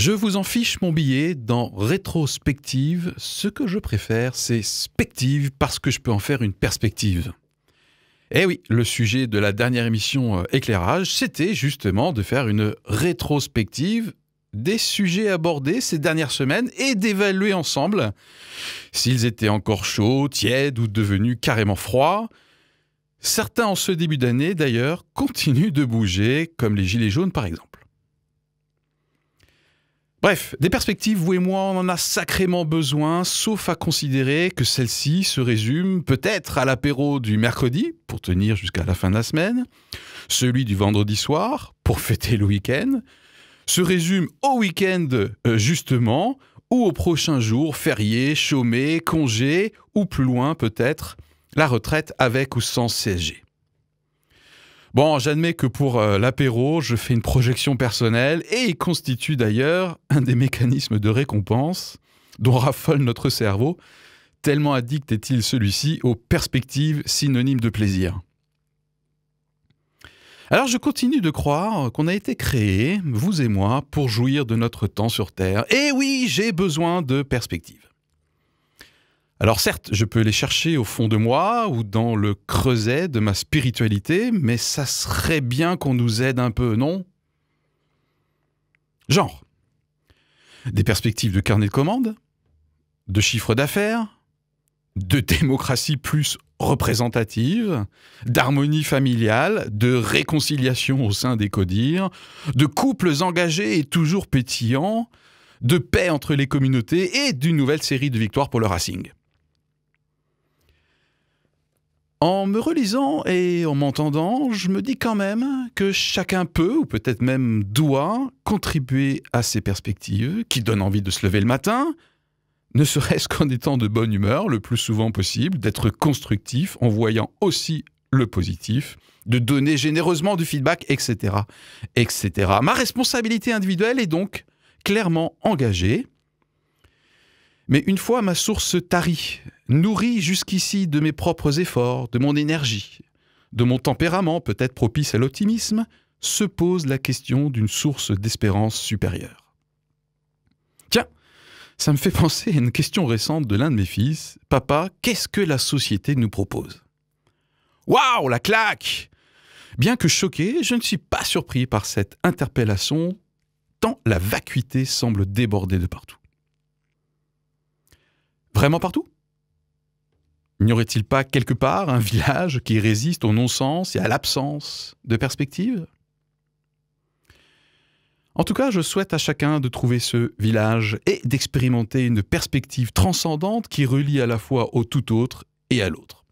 Je vous en fiche mon billet dans rétrospective. Ce que je préfère, c'est spective parce que je peux en faire une perspective. Eh oui, le sujet de la dernière émission Éclairage, c'était justement de faire une rétrospective des sujets abordés ces dernières semaines et d'évaluer ensemble s'ils étaient encore chauds, tièdes ou devenus carrément froids. Certains en ce début d'année, d'ailleurs, continuent de bouger, comme les gilets jaunes par exemple. Bref, des perspectives, vous et moi, on en a sacrément besoin, sauf à considérer que celles-ci se résument peut-être à l'apéro du mercredi, pour tenir jusqu'à la fin de la semaine, celui du vendredi soir, pour fêter le week-end, se résument au week-end, justement, ou au prochain jour, férié, chômé, congé, ou plus loin peut-être, la retraite avec ou sans CSG. Bon, j'admets que pour l'apéro, je fais une projection personnelle et il constitue d'ailleurs un des mécanismes de récompense dont raffole notre cerveau, tellement addict est-il celui-ci aux perspectives synonymes de plaisir. Alors je continue de croire qu'on a été créés, vous et moi, pour jouir de notre temps sur Terre. Et oui, j'ai besoin de perspectives. Alors certes, je peux les chercher au fond de moi ou dans le creuset de ma spiritualité, mais ça serait bien qu'on nous aide un peu, non ? Genre, des perspectives de carnet de commandes, de chiffre d'affaires, de démocratie plus représentative, d'harmonie familiale, de réconciliation au sein des codires, de couples engagés et toujours pétillants, de paix entre les communautés et d'une nouvelle série de victoires pour le Racing. En me relisant et en m'entendant, je me dis quand même que chacun peut, ou peut-être même doit, contribuer à ces perspectives qui donnent envie de se lever le matin, ne serait-ce qu'en étant de bonne humeur le plus souvent possible, d'être constructif en voyant aussi le positif, de donner généreusement du feedback, etc., etc. Ma responsabilité individuelle est donc clairement engagée. Mais une fois ma source tarie, nourrie jusqu'ici de mes propres efforts, de mon énergie, de mon tempérament peut-être propice à l'optimisme, se pose la question d'une source d'espérance supérieure. Tiens, ça me fait penser à une question récente de l'un de mes fils. « Papa, qu'est-ce que la société nous propose ?» Waouh, la claque ! Bien que choqué, je ne suis pas surpris par cette interpellation, tant la vacuité semble déborder de partout. Vraiment partout ? N'y aurait-il pas quelque part un village qui résiste au non-sens et à l'absence de perspective ? En tout cas, je souhaite à chacun de trouver ce village et d'expérimenter une perspective transcendante qui relie à la fois au tout autre et à l'autre.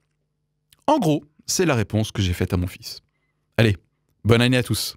En gros, c'est la réponse que j'ai faite à mon fils. Allez, bonne année à tous.